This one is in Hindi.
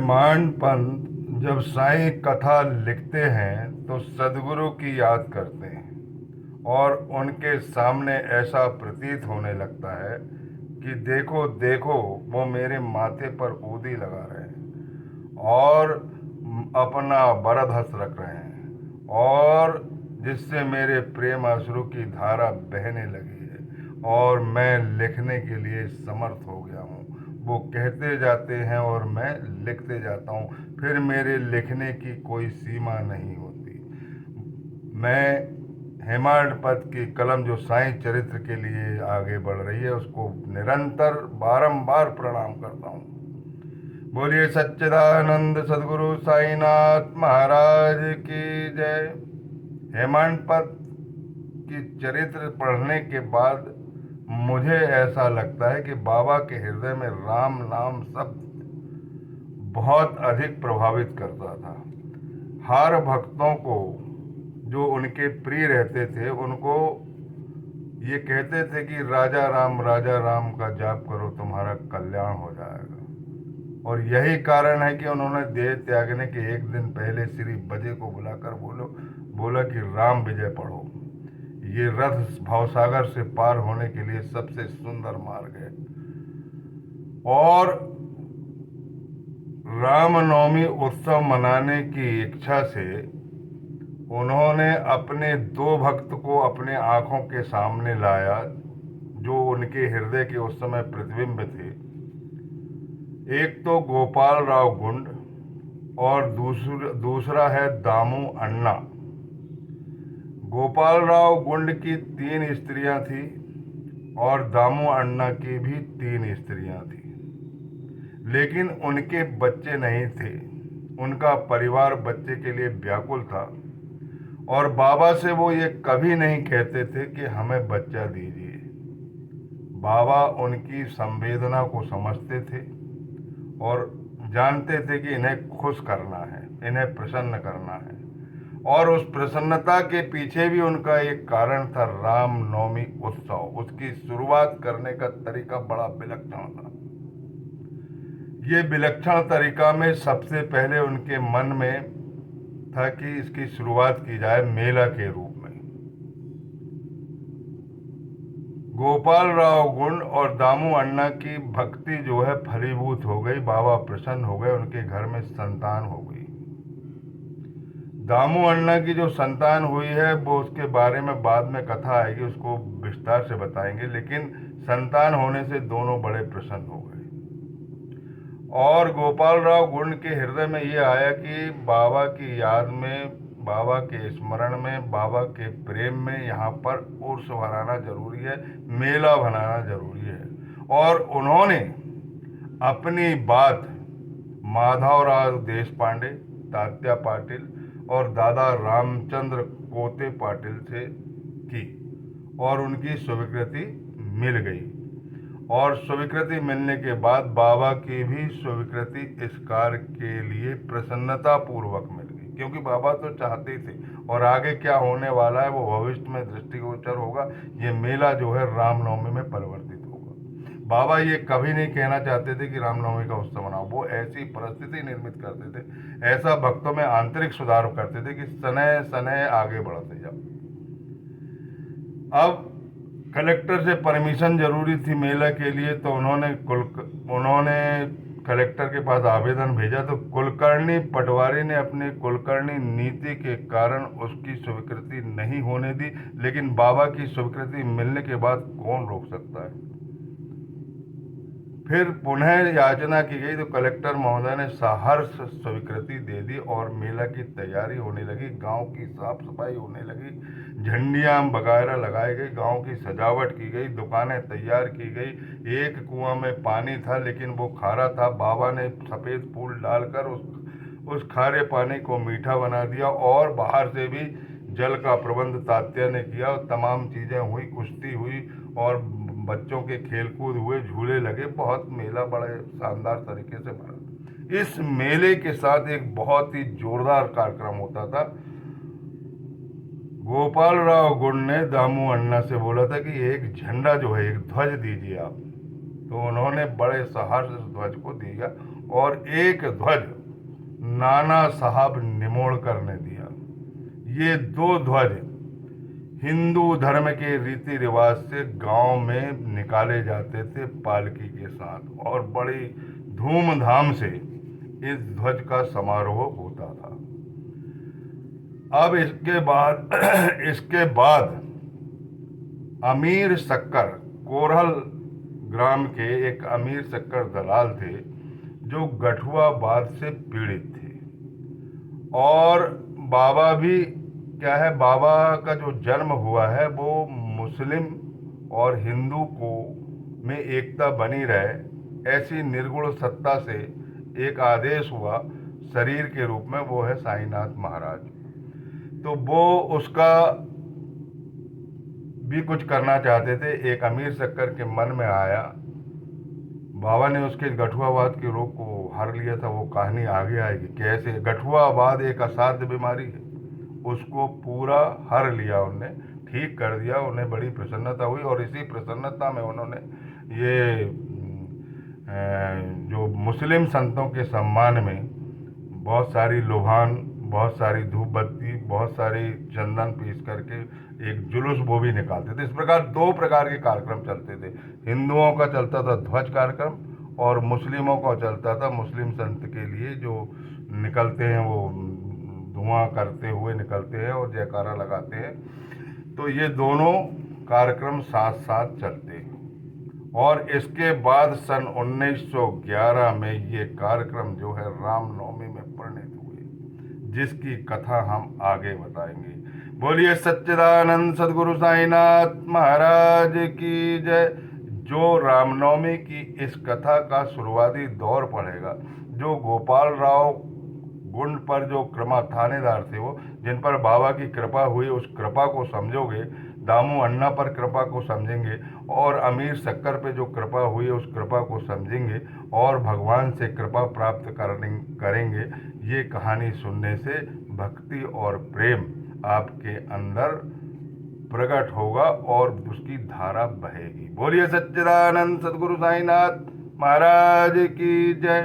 मान पंत जब साईं कथा लिखते हैं तो सदगुरु की याद करते हैं और उनके सामने ऐसा प्रतीत होने लगता है कि देखो देखो वो मेरे माथे पर ऊदी लगा रहे हैं और अपना वरद हस्त रख रहे हैं और जिससे मेरे प्रेम अश्रु की धारा बहने लगी है और मैं लिखने के लिए समर्थ हो गया हूँ। वो कहते जाते हैं और मैं लिखते जाता हूँ, फिर मेरे लिखने की कोई सीमा नहीं होती। मैं हेमाडपंत की कलम जो साईं चरित्र के लिए आगे बढ़ रही है उसको निरंतर बारंबार प्रणाम करता हूँ। बोलिए सच्चिदानंद सदगुरु साईनाथ महाराज की जय। हेमाडपंत की चरित्र पढ़ने के बाद मुझे ऐसा लगता है कि बाबा के हृदय में राम नाम शब्द बहुत अधिक प्रभावित करता था। हर भक्तों को जो उनके प्रिय रहते थे उनको ये कहते थे कि राजा राम का जाप करो तुम्हारा कल्याण हो जाएगा। और यही कारण है कि उन्होंने देह त्यागने के एक दिन पहले श्री बजे को बुलाकर बोला कि राम विजय पढ़ो। ये रथ भवसागर से पार होने के लिए सबसे सुंदर मार्ग है। और रामनवमी उत्सव मनाने की इच्छा से उन्होंने अपने दो भक्त को अपने आंखों के सामने लाया जो उनके हृदय के उस समय प्रतिबिंब थे। एक तो गोपाल राव गुंड और दूसरा है दामू अन्ना। गोपाल राव गुंड की 3 स्त्रियां थी और दामू अन्ना की भी 3 स्त्रियां थी, लेकिन उनके बच्चे नहीं थे। उनका परिवार बच्चे के लिए व्याकुल था और बाबा से वो ये कभी नहीं कहते थे कि हमें बच्चा दीजिए। बाबा उनकी संवेदना को समझते थे और जानते थे कि इन्हें खुश करना है, इन्हें प्रसन्न करना है। और उस प्रसन्नता के पीछे भी उनका एक कारण था, रामनवमी उत्सव। उसकी शुरुआत करने का तरीका बड़ा विलक्षण था। ये विलक्षण तरीका में सबसे पहले उनके मन में था कि इसकी शुरुआत की जाए मेला के रूप में। गोपाल राव गुंड और दामू अन्ना की भक्ति जो है फलीभूत हो गई। बाबा प्रसन्न हो गए, उनके घर में संतान हो गई। दामू अन्ना की जो संतान हुई है वो उसके बारे में बाद में कथा आएगी, उसको विस्तार से बताएंगे। लेकिन संतान होने से दोनों बड़े प्रसन्न हो गए और गोपाल राव गुंड के हृदय में ये आया कि बाबा की याद में, बाबा के स्मरण में, बाबा के प्रेम में यहाँ पर उर्स बनाना जरूरी है, मेला बनाना जरूरी है। और उन्होंने अपनी बात माधवराव देशपांडे, तात्या पाटिल और दादा रामचंद्र कोते पाटिल से की और उनकी स्वीकृति मिल गई। और स्वीकृति मिलने के बाद बाबा की भी स्वीकृति इस कार्य के लिए प्रसन्नता पूर्वक मिल गई, क्योंकि बाबा तो चाहते थे और आगे क्या होने वाला है वो भविष्य में दृष्टिगोचर होगा। ये मेला जो है रामनवमी में परिवर्तित होगा। बाबा ये कभी नहीं कहना चाहते थे कि रामनवमी का उत्सव मनाओ, वो ऐसी परिस्थिति निर्मित करते थे, ऐसा भक्तों में आंतरिक सुधार करते थे कि सनय सनय आगे बढ़ते जाओ। अब कलेक्टर से परमिशन जरूरी थी मेला के लिए, तो उन्होंने कलेक्टर के पास आवेदन भेजा। तो कुलकर्णी पटवारी ने अपनी कुलकर्णी नीति के कारण उसकी स्वीकृति नहीं होने दी, लेकिन बाबा की स्वीकृति मिलने के बाद कौन रोक सकता है। फिर पुनः याचना की गई तो कलेक्टर महोदय ने सहर्ष स्वीकृति दे दी और मेला की तैयारी होने लगी। गांव की साफ सफाई होने लगी, झंडियां वगैरह लगाई गई, गांव की सजावट की गई, दुकानें तैयार की गई। एक कुआं में पानी था लेकिन वो खारा था। बाबा ने सफ़ेद फूल डालकर उस खारे पानी को मीठा बना दिया और बाहर से भी जल का प्रबंध तात्या ने किया। तमाम चीज़ें हुई, कुश्ती हुई और बच्चों के खेलकूद हुए, झूले लगे। बहुत मेला बड़े शानदार तरीके से बना। इस मेले के साथ एक बहुत ही जोरदार कार्यक्रम होता था। गोपाल राव गुंड ने दामू अन्ना से बोला था कि एक झंडा जो है, एक ध्वज दीजिए आप। तो उन्होंने बड़े साहस से ध्वज को दिया और एक ध्वज नाना साहब निमोड़कर ने दिया। ये दो ध्वज हिंदू धर्म के रीति रिवाज से गांव में निकाले जाते थे पालकी के साथ, और बड़ी धूमधाम से इस ध्वज का समारोह होता था। अब इसके बाद अमीर शक्कर, कोरहल ग्राम के एक अमीर शक्कर दलाल थे जो गठुआबाद से पीड़ित थे। और बाबा भी क्या है, बाबा का जो जन्म हुआ है वो मुस्लिम और हिंदू को में एकता बनी रहे, ऐसी निर्गुण सत्ता से एक आदेश हुआ शरीर के रूप में, वो है साईनाथ महाराज। तो वो उसका भी कुछ करना चाहते थे। एक अमीर शक्कर के मन में आया, बाबा ने उसके गठुआबाद के रोग को हर लिया था। वो कहानी आगे आएगी कैसे। गठुआबाद एक असाध्य बीमारी है, उसको पूरा हर लिया, उनने ठीक कर दिया। उन्हें बड़ी प्रसन्नता हुई, और इसी प्रसन्नता में उन्होंने ये जो मुस्लिम संतों के सम्मान में बहुत सारी लोभान, बहुत सारी धूप बत्ती, बहुत सारी चंदन पीस करके एक जुलूस वो भी निकालते थे। इस प्रकार दो प्रकार के कार्यक्रम चलते थे। हिंदुओं का चलता था ध्वज कार्यक्रम, और मुस्लिमों का चलता था मुस्लिम संत के लिए जो निकलते हैं, वो धुआं करते हुए निकलते हैं और जयकारा लगाते हैं। तो ये दोनों कार्यक्रम साथ साथ चलते हैं। और इसके बाद सन 1911 में ये कार्यक्रम जो है रामनवमी में परिणित हुए, जिसकी कथा हम आगे बताएंगे। बोलिए सच्चिदानंद सदगुरु साईनाथ महाराज की जय। जो रामनवमी की इस कथा का शुरुआती दौर पड़ेगा, जो गोपाल राव गुंड पर जो थानेदार थे, वो जिन पर बाबा की कृपा हुई, उस कृपा को समझोगे। दामू अन्ना पर कृपा को समझेंगे, और अमीर शक्कर पे जो कृपा हुई उस कृपा को समझेंगे, और भगवान से कृपा प्राप्त करेंगे। ये कहानी सुनने से भक्ति और प्रेम आपके अंदर प्रकट होगा और उसकी धारा बहेगी। बोलिए सच्चिदानंद सदगुरु साईनाथ महाराज की जय।